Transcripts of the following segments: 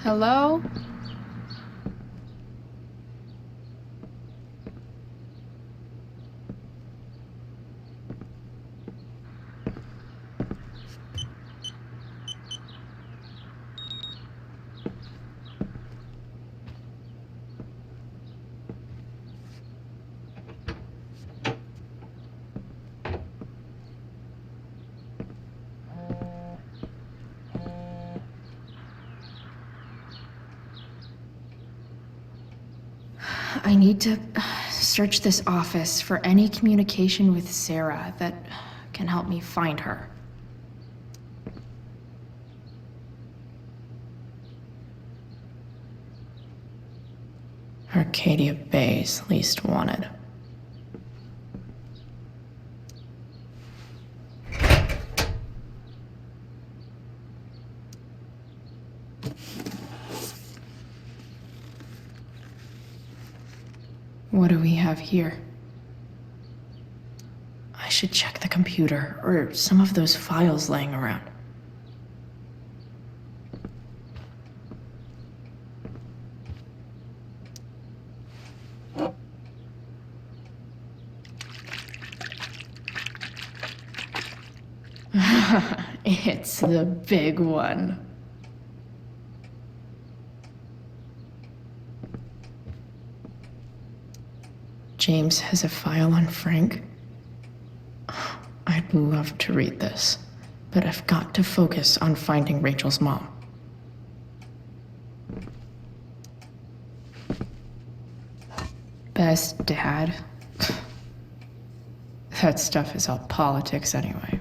Hello? I need to search this office for any communication with Sarah that can help me find her. Arcadia Bay's least wanted. What do we have here? I should check the computer or some of those files laying around. It's the big one. James has a file on Frank. I'd love to read this, but I've got to focus on finding Rachel's mom. Best dad? That stuff is all politics anyway.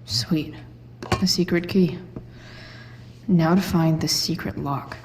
Sweet. A secret key. Now to find the secret lock.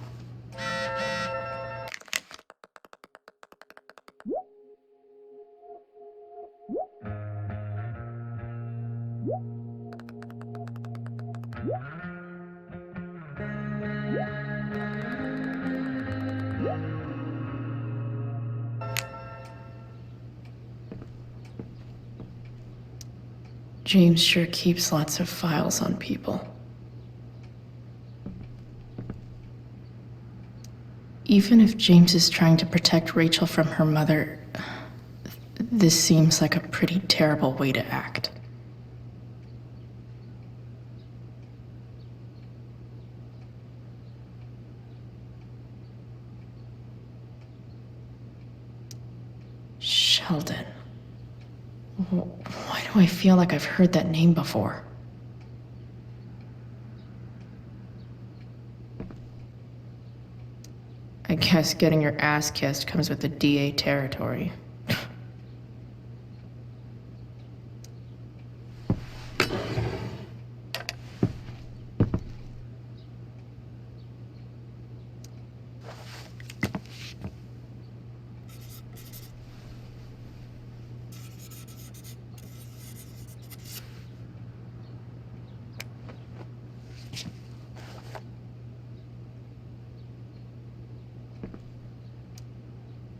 James sure keeps lots of files on people. Even if James is trying to protect Rachel from her mother, this seems like a pretty terrible way to act. Sheldon. Why do I feel like I've heard that name before? I guess getting your ass kissed comes with the DA territory.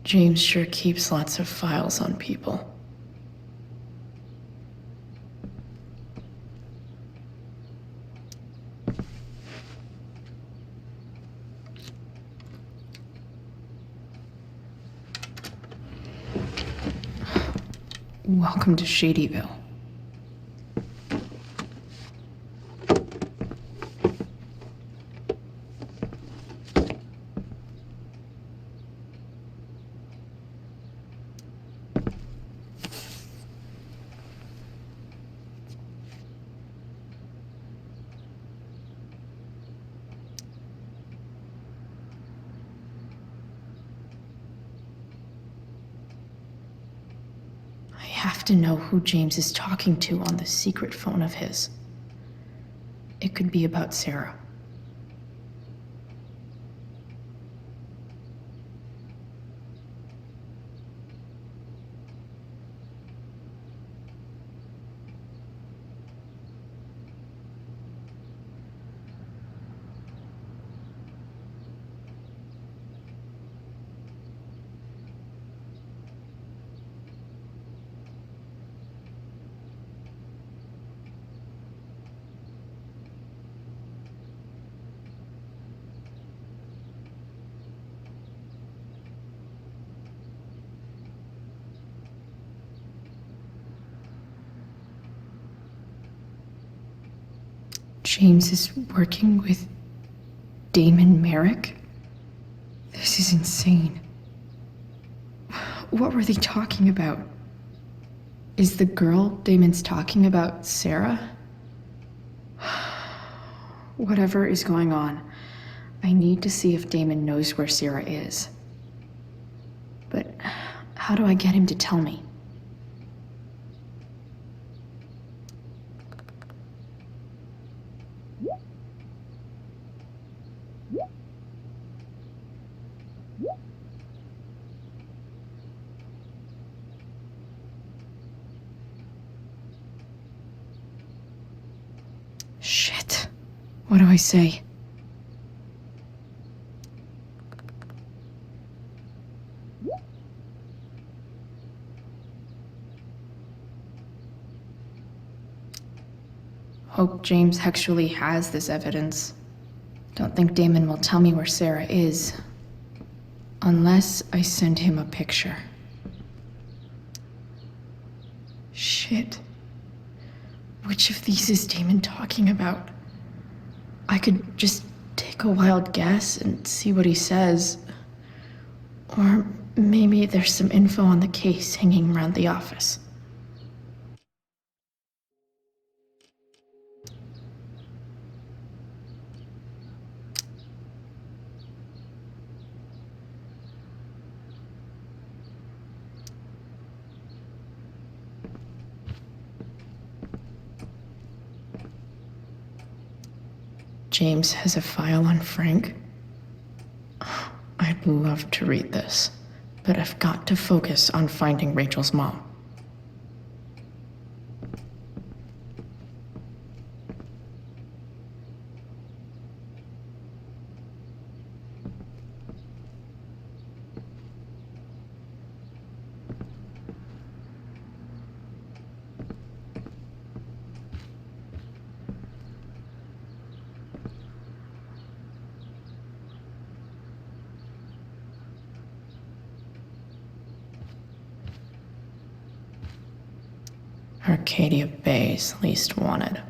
James sure keeps lots of files on people. Welcome to Shadyville. I have to know who James is talking to on the secret phone of his. It could be about Sarah. James is working with Damon Merrick? This is insane. What were they talking about? Is the girl Damon's talking about Sarah? Whatever is going on, I need to see if Damon knows where Sarah is. But how do I get him to tell me? Shit. What do I say? Hope James actually has this evidence. Don't think Damon will tell me where Sarah is. Unless I send him a picture. Shit. Which of these is Damon talking about? I could just take a wild guess and see what he says. Or maybe there's some info on the case hanging around the office. James has a file on Frank. I'd love to read this, but I've got to focus on finding Rachel's mom. Arcadia Bay's least wanted.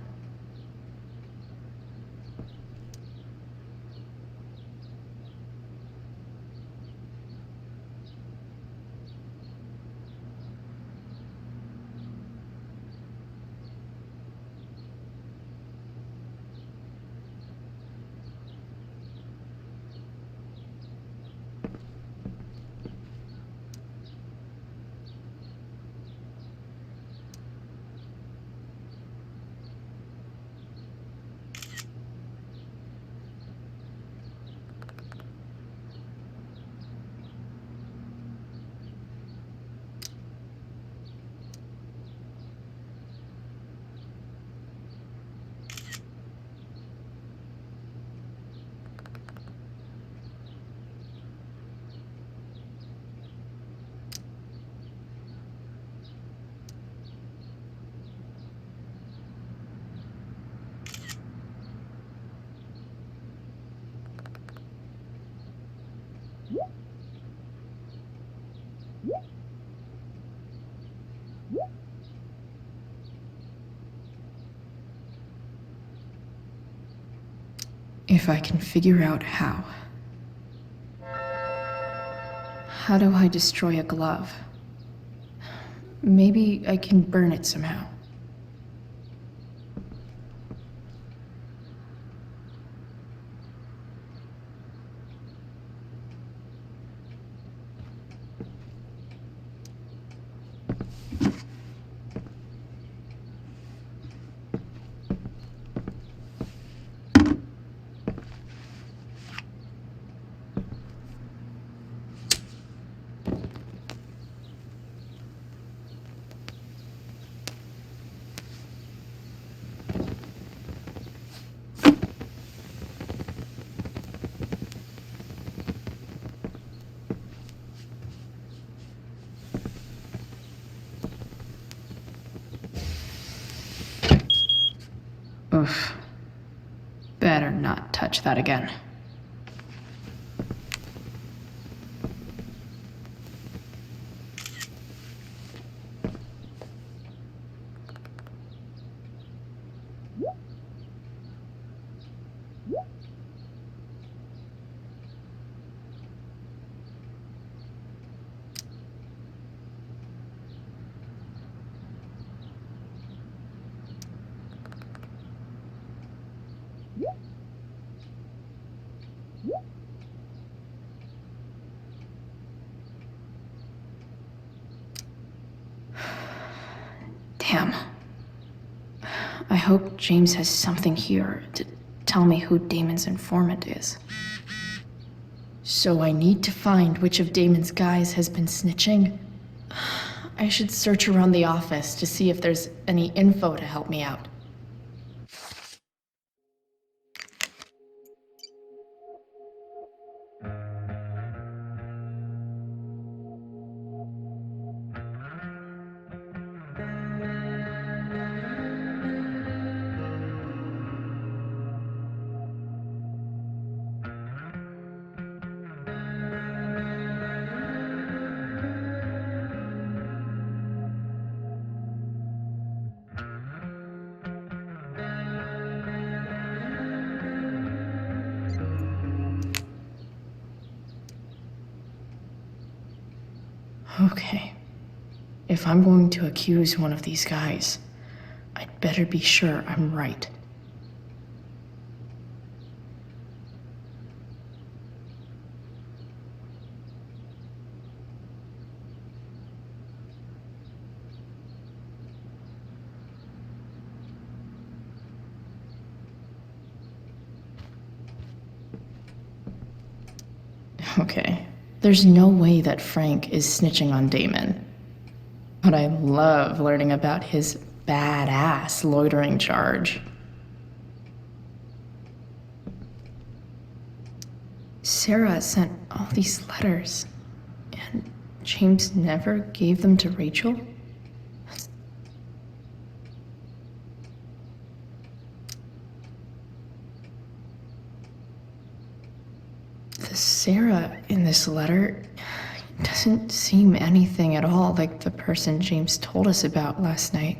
If I can figure out how. How do I destroy a glove? Maybe I can burn it somehow. Oof. Better not touch that again. Damn. I hope James has something here to tell me who Damon's informant is. So I need to find which of Damon's guys has been snitching. I should search around the office to see if there's any info to help me out. Okay. If I'm going to accuse one of these guys, I'd better be sure I'm right. Okay. There's no way that Frank is snitching on Damon. But I love learning about his badass loitering charge. Sarah sent all these letters, and James never gave them to Rachel? The Sarah in this letter doesn't seem anything at all like the person James told us about last night.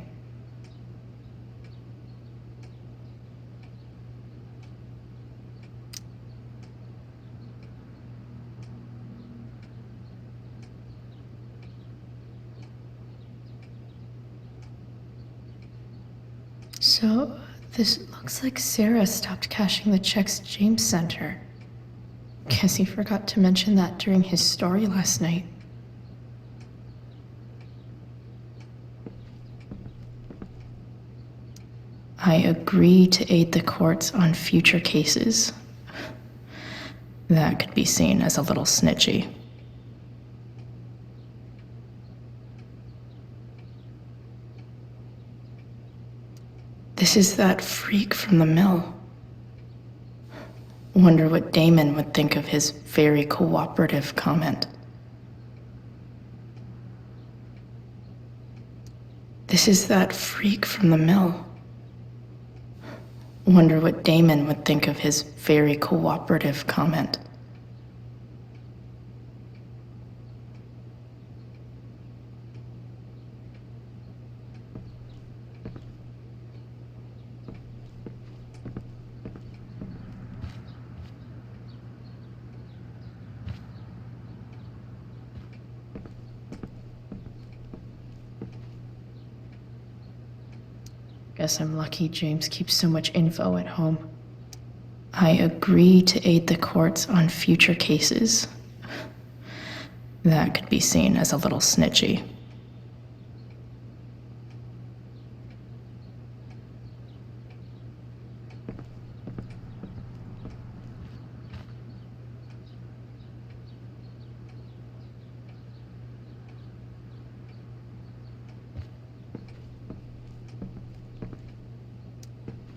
So, this looks like Sarah stopped cashing the checks James sent her. Guess he forgot to mention that during his story last night. I agree to aid the courts on future cases. That could be seen as a little snitchy. This is that freak from the mill. Wonder what Damon would think of his very cooperative comment. This is that freak from the mill. Wonder what Damon would think of his very cooperative comment. Guess I'm lucky James keeps so much info at home. I agree to aid the courts on future cases. That could be seen as a little snitchy.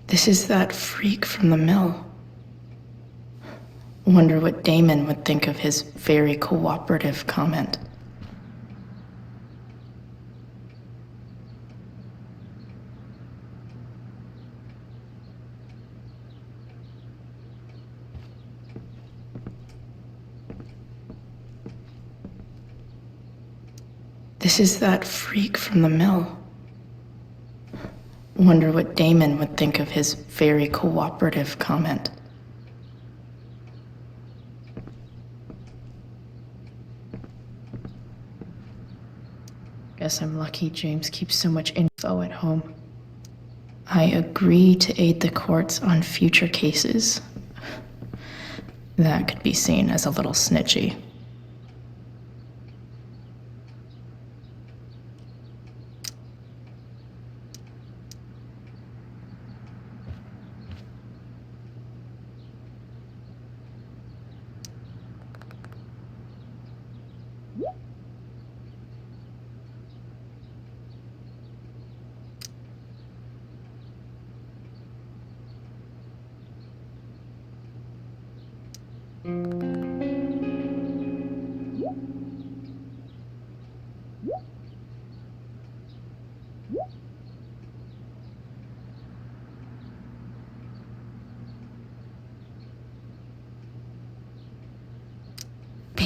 This is that freak from the mill. Wonder what Damon would think of his very cooperative comment. This is that freak from the mill. Wonder what Damon would think of his very cooperative comment. Guess I'm lucky James keeps so much info at home. I agree to aid the courts on future cases. That could be seen as a little snitchy.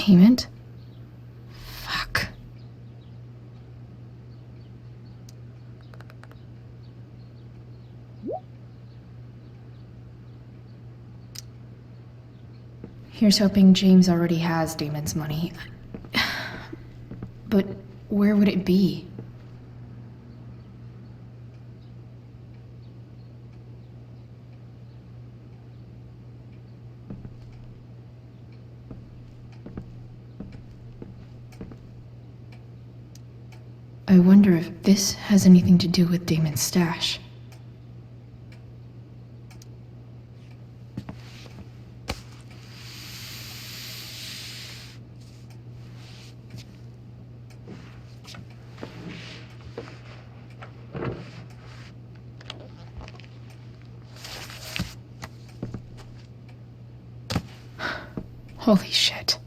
payment? Fuck. Here's hoping James already has Damon's money. But where would it be? I wonder if this has anything to do with Damon's stash. Holy shit.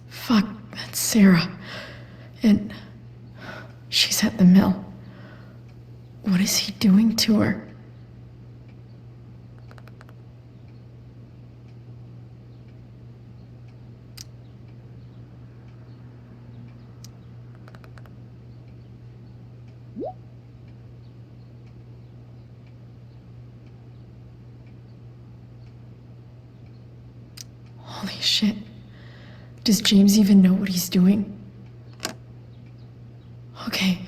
Fuck, that's Sarah. And she's at the mill. What is he doing to her? Holy shit. Does James even know what he's doing? Okay,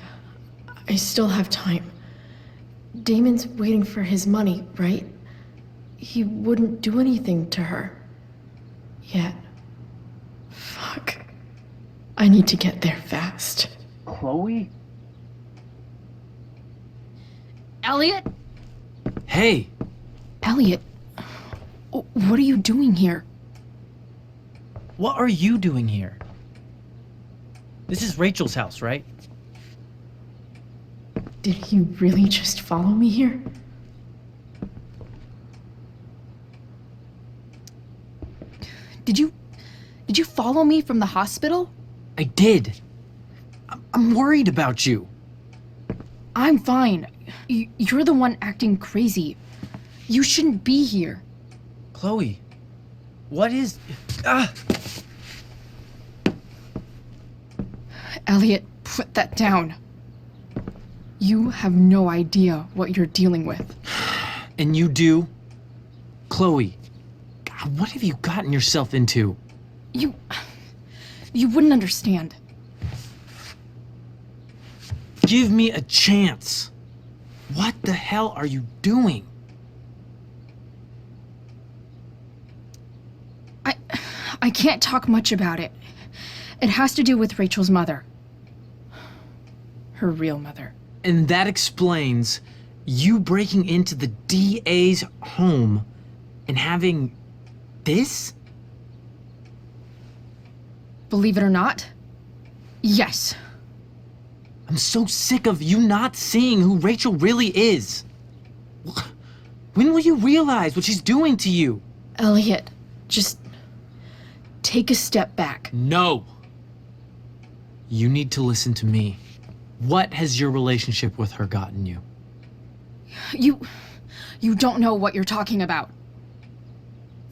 I still have time. Damon's waiting for his money, right? He wouldn't do anything to her. Yet. Fuck. I need to get there fast. Chloe? Elliot? Hey! Elliot, what are you doing here? What are you doing here? This is Rachel's house, right? Did he really just follow me here? Did you follow me from the hospital? I did. I'm worried about you. I'm fine. You're the one acting crazy. You shouldn't be here. Chloe, what is... Elliot, put that down. You have no idea what you're dealing with. And you do? Chloe, God, what have you gotten yourself into? You wouldn't understand. Give me a chance. What the hell are you doing? I can't talk much about it. It has to do with Rachel's mother. Her real mother. And that explains you breaking into the DA's home and having this? Believe it or not, yes. I'm so sick of you not seeing who Rachel really is. When will you realize what she's doing to you? Elliot, just take a step back. No. You need to listen to me. What has your relationship with her gotten you? You don't know what you're talking about.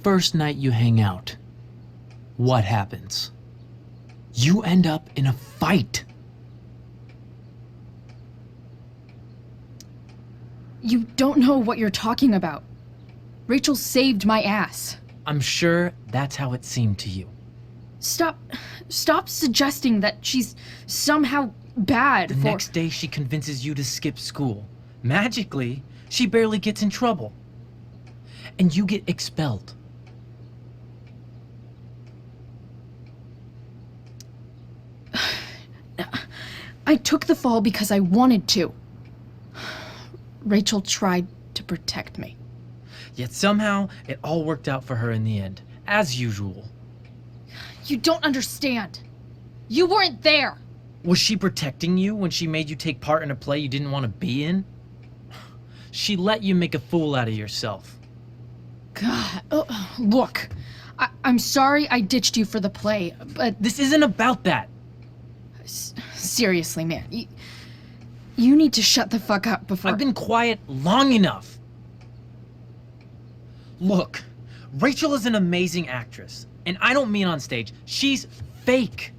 First night you hang out, what happens? You end up in a fight. You don't know what you're talking about. Rachel saved my ass. I'm sure that's how it seemed to you. Stop suggesting that she's somehow bad The for... next day she convinces you to skip school. Magically, she barely gets in trouble. And you get expelled. I took the fall because I wanted to. Rachel tried to protect me. Yet somehow, it all worked out for her in the end, as usual. You don't understand. You weren't there. Was she protecting you when she made you take part in a play you didn't want to be in? She let you make a fool out of yourself. God, look, I'm sorry I ditched you for the play, but This isn't about that. seriously, man, you need to shut the fuck up before. I've been quiet long enough. Look, Rachel is an amazing actress, and I don't mean on stage. She's fake.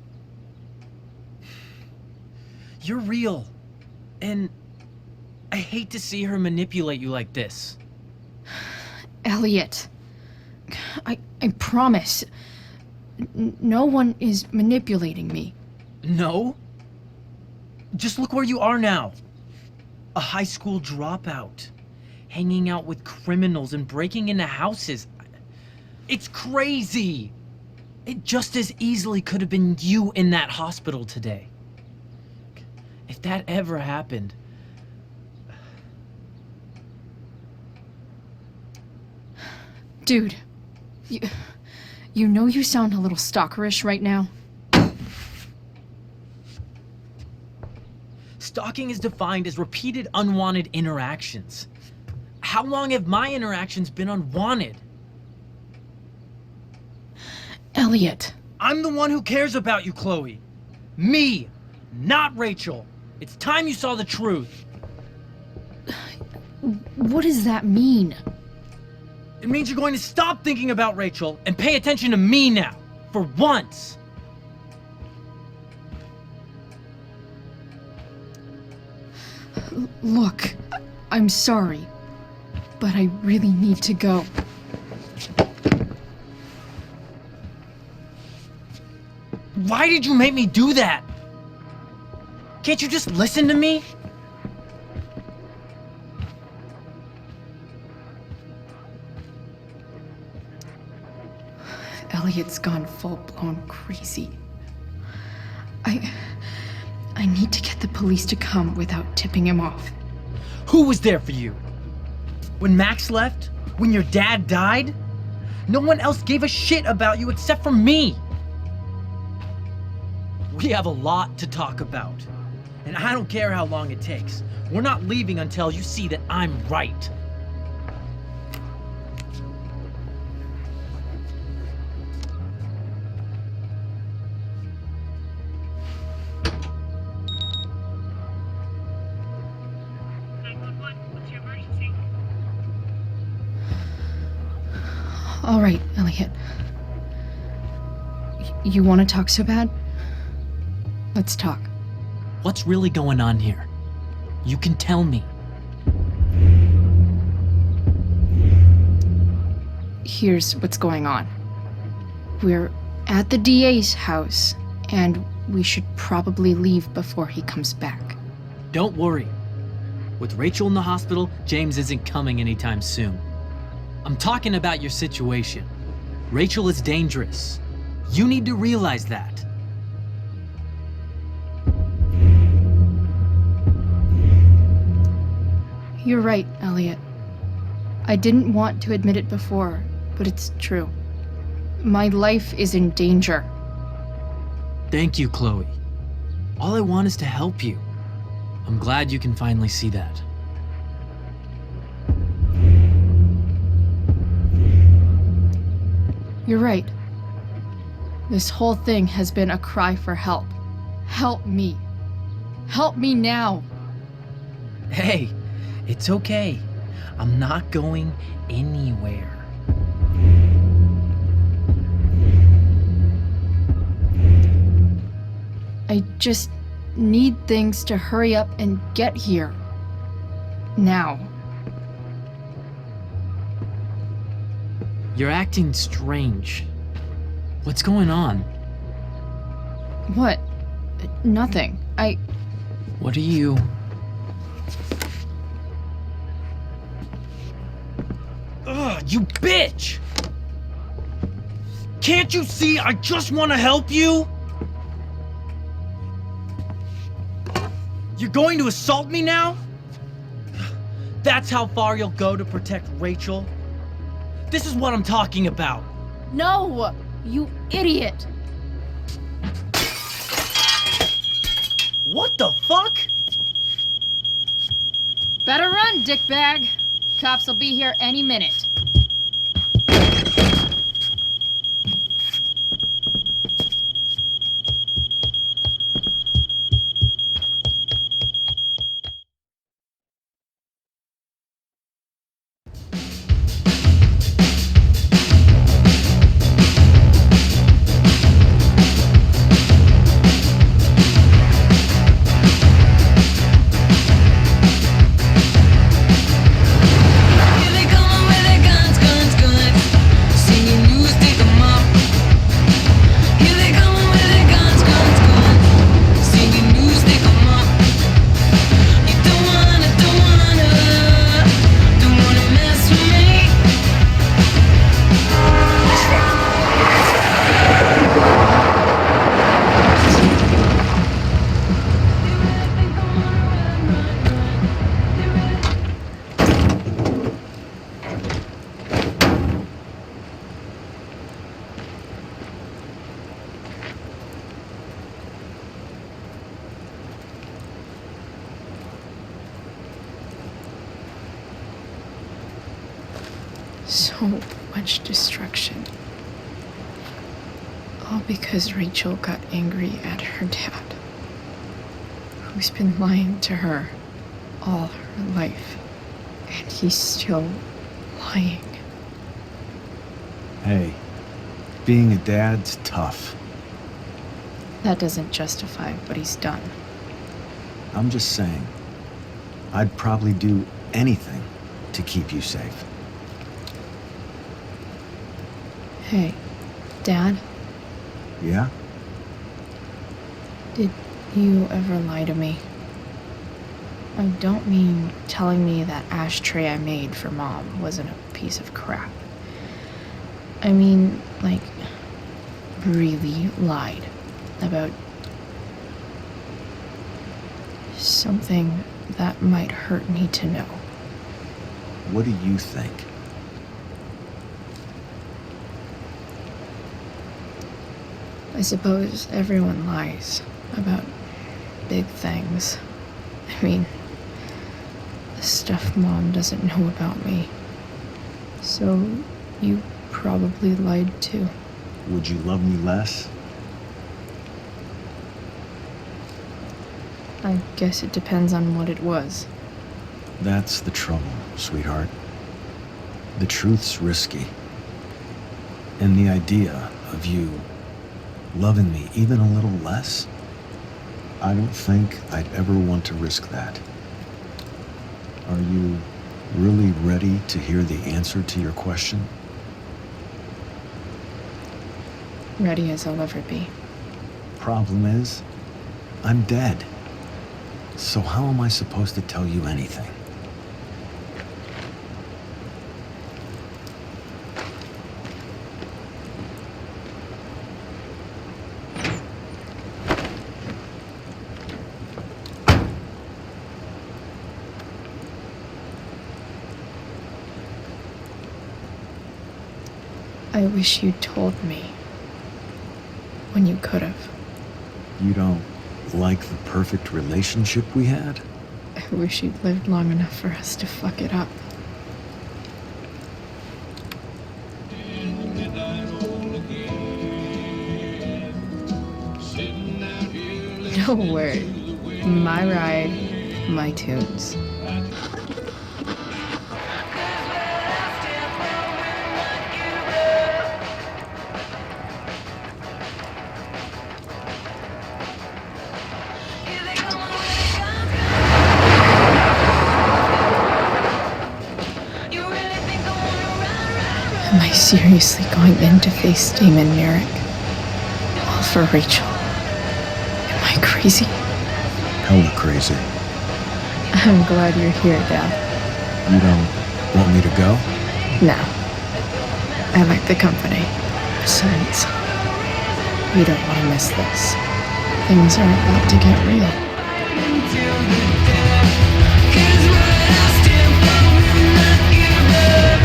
You're real, and I hate to see her manipulate you like this. Elliot, I promise, no one is manipulating me. No? Just look where you are now. A high school dropout. Hanging out with criminals and breaking into houses. It's crazy. It just as easily could have been you in that hospital today. If that ever happened... Dude, you know you sound a little stalkerish right now. Stalking is defined as repeated unwanted interactions. How long have my interactions been unwanted? Elliot, I'm the one who cares about you, Chloe. Me, not Rachel. It's time you saw the truth. what does that mean? It means you're going to stop thinking about Rachel and pay attention to me now, for once. Look, I'm sorry, but I really need to go. Why did you make me do that? Can't you just listen to me? Elliot's gone full-blown crazy. I need to get the police to come without tipping him off. Who was there for you? When Max left? When your dad died? No one else gave a shit about you except for me. We have a lot to talk about. And I don't care how long it takes. We're not leaving until you see that I'm right. What's your emergency? All right, Elliot. You want to talk so bad? Let's talk. What's really going on here? You can tell me. Here's what's going on. We're at the DA's house, and we should probably leave before he comes back. Don't worry. With Rachel in the hospital, James isn't coming anytime soon. I'm talking about your situation. Rachel is dangerous. You need to realize that. You're right, Elliot. I didn't want to admit it before, but it's true. My life is in danger. Thank you, Chloe. All I want is to help you. I'm glad you can finally see that. You're right. This whole thing has been a cry for help. Help me. Help me now. Hey, it's okay. I'm not going anywhere. I just need things to hurry up and get here. Now. You're acting strange. What's going on? What? Nothing. What are you... Ugh, you bitch! Can't you see I just want to help you? You're going to assault me now? That's how far you'll go to protect Rachel? This is what I'm talking about. No! You idiot! What the fuck? Better run, dickbag. Cops will be here any minute. Here they come with their guns, guns, guns. Singing news, dig 'em up. Here they come with their guns, guns, guns. Singing news, dig 'em up. You don't wanna mess with me. So much destruction. All because Rachel got angry at her dad, who's been lying to her all her life. And he's still lying. Hey, being a dad's tough. That doesn't justify what he's done. I'm just saying, I'd probably do anything to keep you safe. Hey, Dad, Yeah? did you ever lie to me? I don't mean telling me that ashtray I made for Mom wasn't a piece of crap. I mean, like, really lied about something that might hurt me to know. What do you think? I suppose everyone lies about big things. I mean, the stuff Mom doesn't know about me. So you probably lied too. Would you love me less? I guess it depends on what it was. That's the trouble, sweetheart. The truth's risky. And the idea of you loving me even a little less, I don't think I'd ever want to risk that. Are you really ready to hear the answer to your question? Ready as I'll ever be. Problem is, I'm dead. So how am I supposed to tell you anything? I wish you'd told me when you could have. You don't like the perfect relationship we had? I wish you'd lived long enough for us to fuck it up. No word. My ride, my tunes. Here they come with their guns, guns. You really think I wanna run? Am I seriously going in to face Damon Merrick? All for Rachel. Am I crazy? Hella crazy. I'm glad you're here, Dad. You don't want me to go? No. I like the company. Besides, we don't want to miss this. Things are about to get real. Cause we're lost in love, not give up.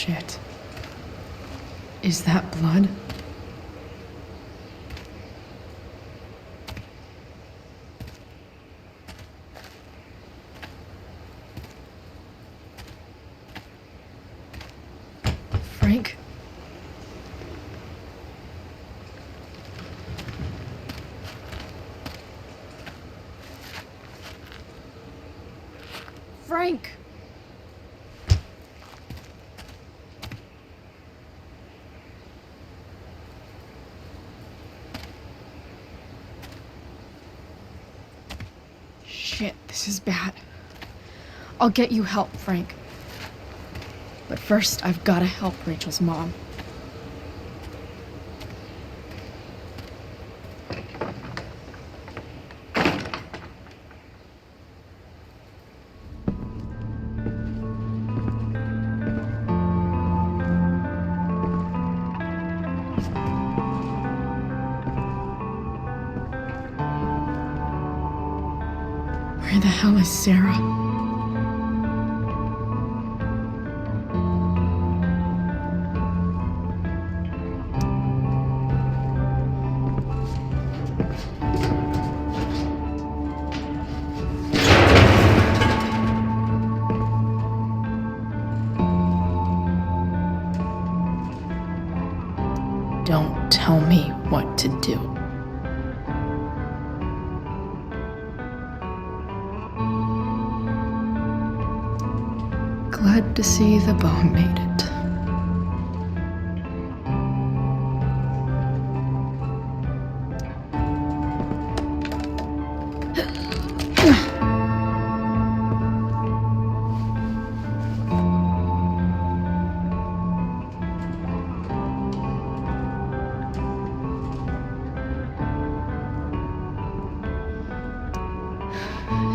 Shit. Is that blood? Frank? Frank! Shit, this is bad. I'll get you help, Frank. But first, I've gotta help Rachel's mom. Where the hell is Sarah? Don't tell me what to do. Glad to see the bone made it.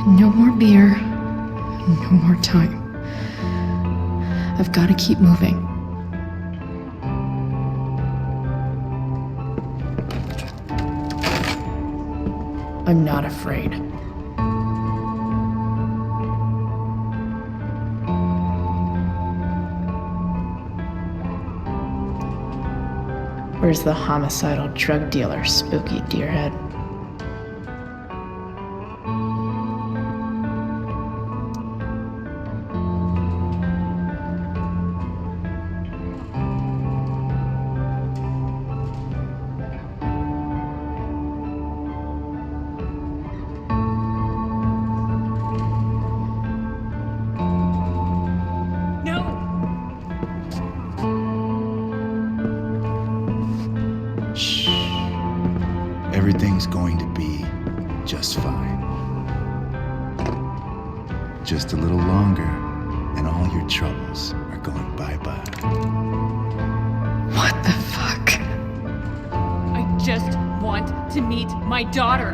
No more beer, no more time. I've got to keep moving. I'm not afraid. Where's the homicidal drug dealer, Spooky Deerhead? Shh. Everything's going to be just fine. Just a little longer, and all your troubles are going bye-bye. What the fuck? I just want to meet my daughter.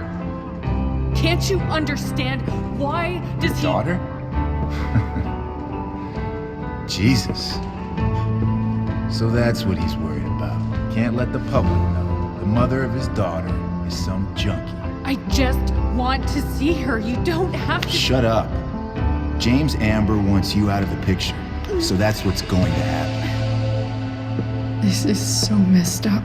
Can't you understand? Why does he... Daughter? Jesus. So that's what he's worried about. Can't let the public know the mother of his daughter is some junkie. I just want to see her. You don't have to... Shut up. James Amber wants you out of the picture, so that's what's going to happen. This is so messed up.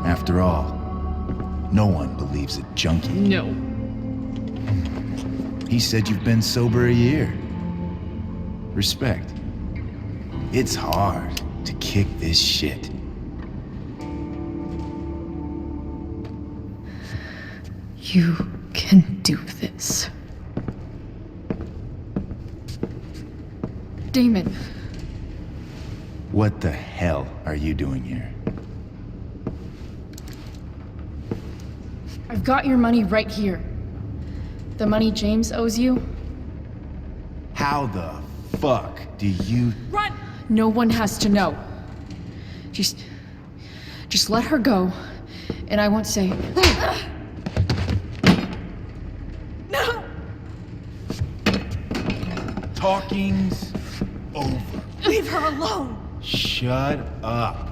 After all, no one believes a junkie. No. He said you've been sober a year. Respect. It's hard to kick this shit. You can do this. Damon, What the hell are you doing here? I've got your money right here. The money James owes you. How the fuck do you... Run! No one has to know. Just let her go, and I won't say. No! Talking's over. Leave her alone! Shut up.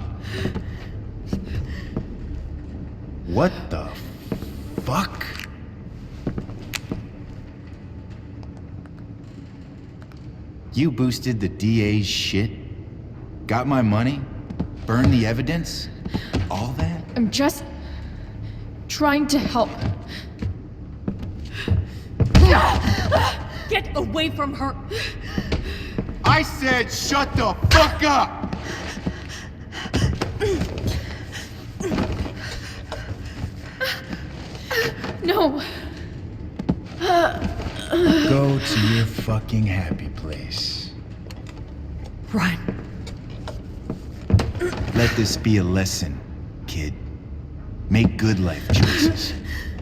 What the fuck? You boosted the DA's shit? Got my money? Burned the evidence? All that? I'm just trying to help. Get away from her! I said shut the fuck up! No. Go to your fucking happy place. Run. Let this be a lesson, kid. Make good life choices,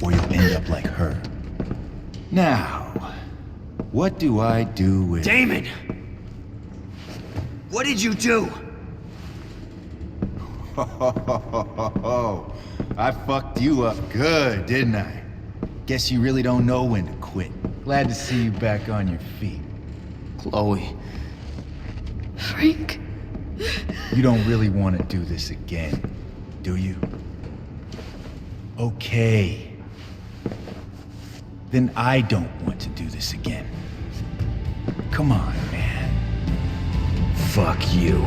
or you'll end up like her. Now, what do I do with... Damon! What did you do? I fucked you up good, didn't I? Guess you really don't know when to quit. Glad to see you back on your feet. Chloe. Frank. You don't really want to do this again, do you? Okay. Then I don't want to do this again. Come on, man. Fuck you.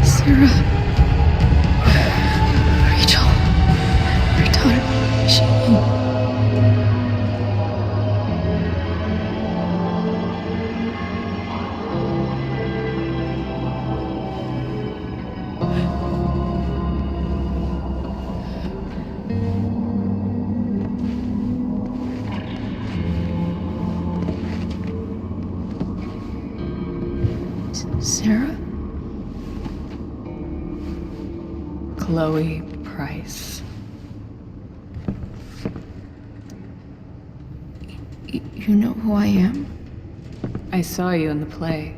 Sarah. Rachel. Your daughter. She... Sarah? Chloe Price. You know who I am? I saw you in the play.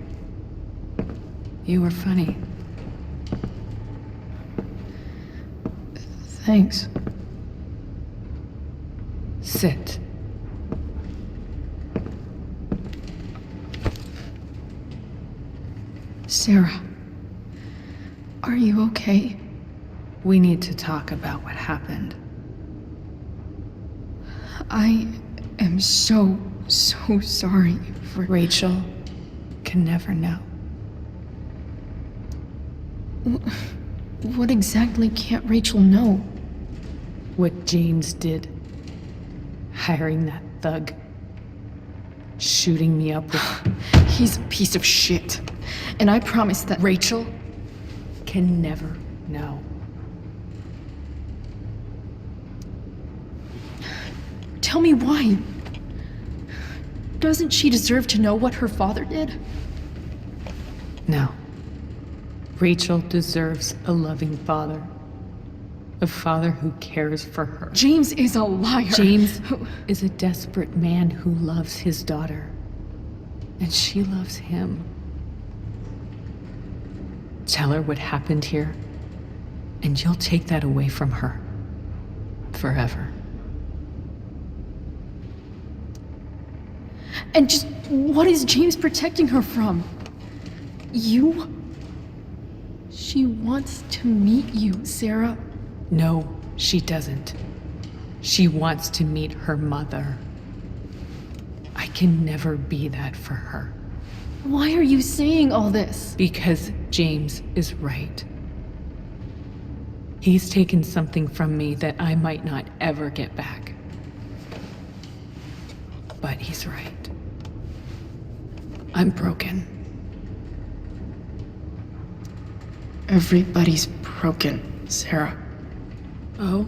You were funny. Thanks. Sit. Sarah. Are you okay? We need to talk about what happened. I am so sorry for... Rachel can never know. What exactly can't Rachel know? What James did. Hiring that thug. Shooting me up with... He's a piece of shit. And I promise that... Rachel can never know. Tell me why. Doesn't she deserve to know what her father did? No. Rachel deserves a loving father. A father who cares for her. James is a liar. James is a desperate man who loves his daughter. And she loves him. Tell her what happened here, and you'll take that away from her. Forever. And just what is James protecting her from? You? She wants to meet you, Sarah. No, she doesn't. She wants to meet her mother. I can never be that for her. Why are you saying all this? Because James is right. He's taken something from me that I might not ever get back. But he's right. I'm broken. Everybody's broken, Sarah. Oh?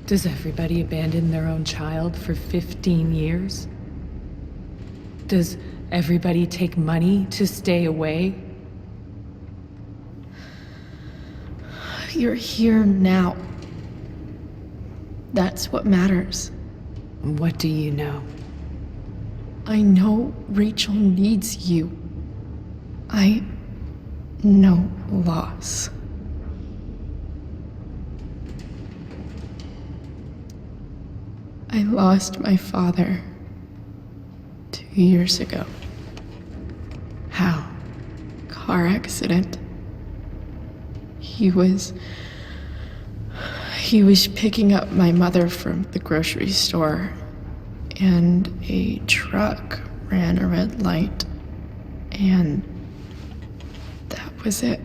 Does everybody abandon their own child for 15 years? Does everybody take money to stay away? You're here now. That's what matters. What do you know? I know Rachel needs you. I know loss. I lost my father 2 years ago. How? Car accident. He was picking up my mother from the grocery store and a truck ran a red light, and that was it.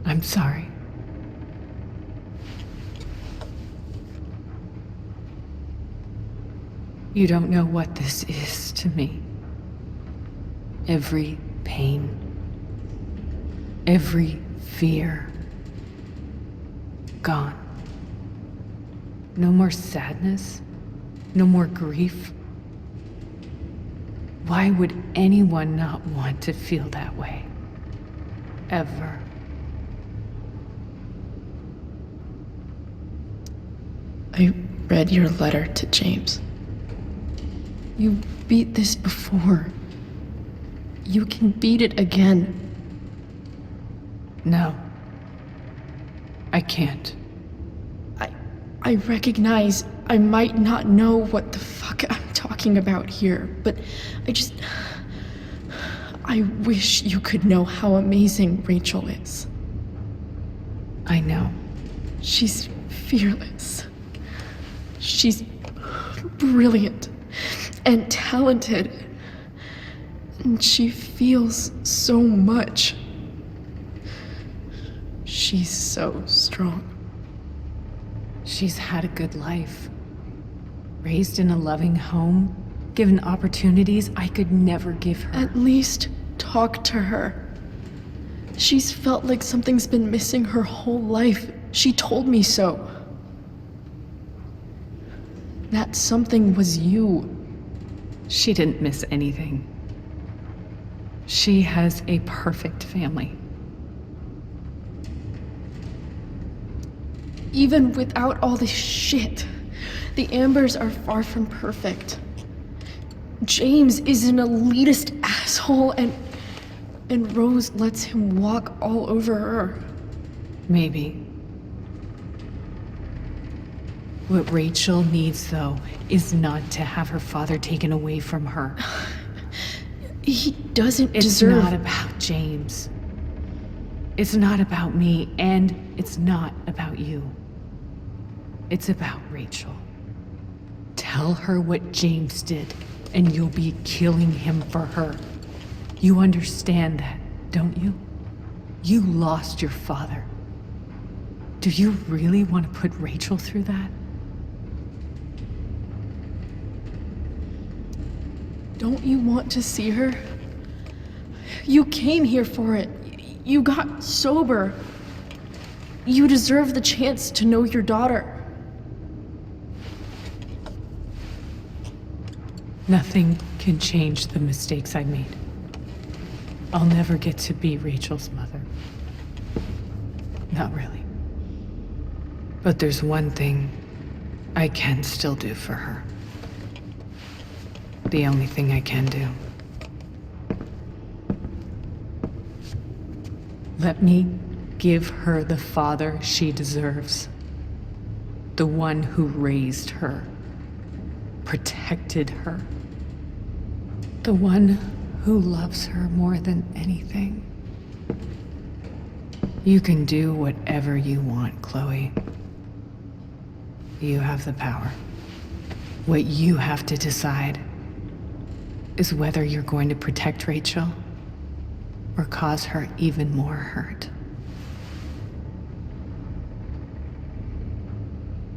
I'm sorry. You don't know what this is to me. Every pain, every fear, gone. No more sadness, no more grief. Why would anyone not want to feel that way? Ever. I read your letter to James. You beat this before. You can beat it again. No. I can't. I recognize I might not know what the fuck I'm talking about here, but I wish you could know how amazing Rachel is. I know. She's fearless. She's brilliant and talented. And she feels so much. She's so strong. She's had a good life. Raised in a loving home, given opportunities I could never give her. At least talk to her. She's felt like something's been missing her whole life. She told me so. That something was you. She didn't miss anything. She has a perfect family. Even without all this shit, the Ambers are far from perfect. James is an elitist asshole, and Rose lets him walk all over her. Maybe. What Rachel needs, though, is not to have her father taken away from her. He doesn't It's deserve... not about James. It's not about me, and it's not about you. It's about Rachel. Tell her what James did, and you'll be killing him for her. You understand that, don't you? You lost your father. Do you really want to put Rachel through that? Don't you want to see her? You came here for it. You got sober. You deserve the chance to know your daughter. Nothing can change the mistakes I made. I'll never get to be Rachel's mother. Not really. But there's one thing I can still do for her. The only thing I can do. Let me give her the father she deserves. The one who raised her, protected her. The one who loves her more than anything. You can do whatever you want, Chloe. You have the power. What you have to decide is whether you're going to protect Rachel or cause her even more hurt.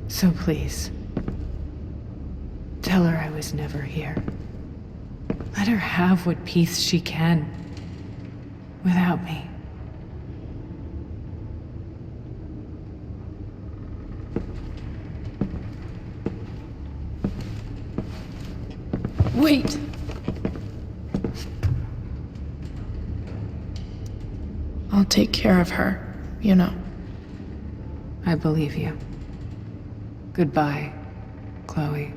So please, tell her I was never here. Let her have what peace she can without me. Wait! I'll take care of her, you know. I believe you. Goodbye, Chloe.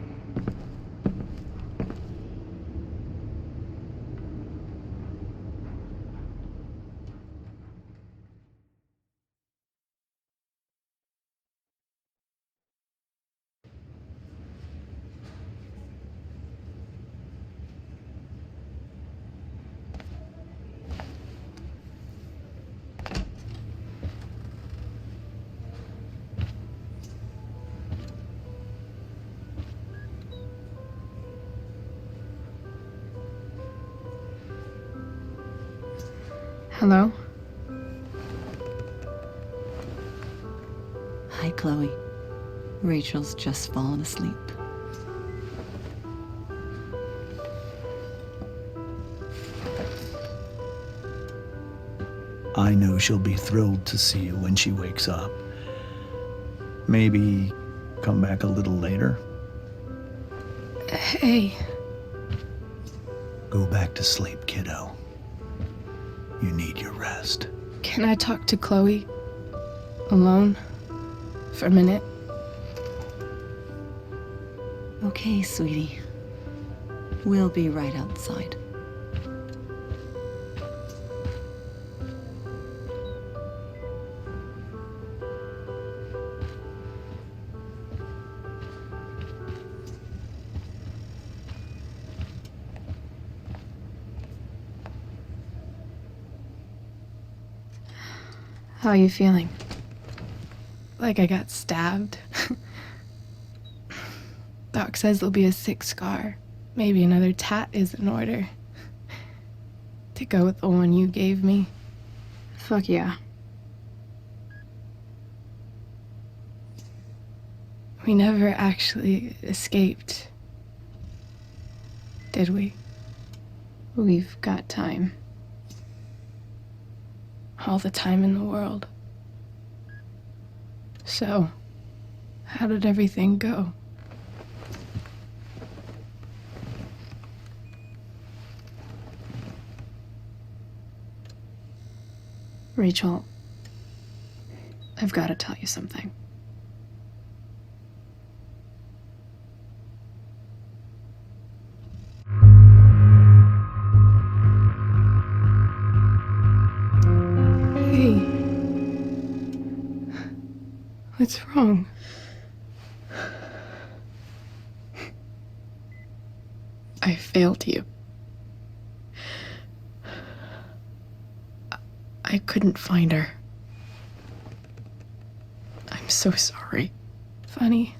Hello? Hi, Chloe. Rachel's just fallen asleep. I know she'll be thrilled to see you when she wakes up. Maybe come back a little later. Hey. Go back to sleep, kiddo. You need your rest. Can I talk to Chloe? Alone? For a minute? Okay, sweetie. We'll be right outside. How are you feeling? Like I got stabbed? Doc says there'll be a sick scar. Maybe another tat is in order. To go with the one you gave me. Fuck yeah. We never actually escaped. Did we? We've got time. All the time in the world. So, how did everything go? Rachel, I've got to tell you something. Hey. What's wrong? I failed you. I couldn't find her. I'm so sorry. Funny.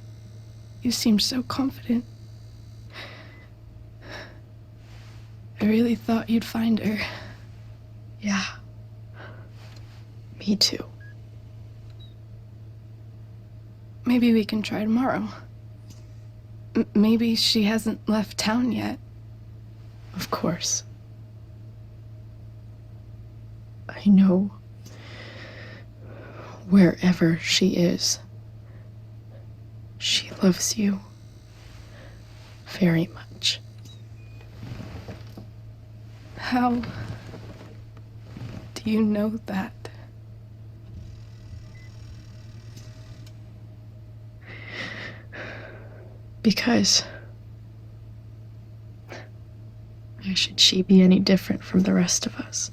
You seemed so confident. I really thought you'd find her. Yeah. Me too. Maybe we can try tomorrow. Maybe she hasn't left town yet. Of course. I know wherever she is, she loves you very much. How do you know that? Because why should she be any different from the rest of us?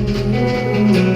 Thank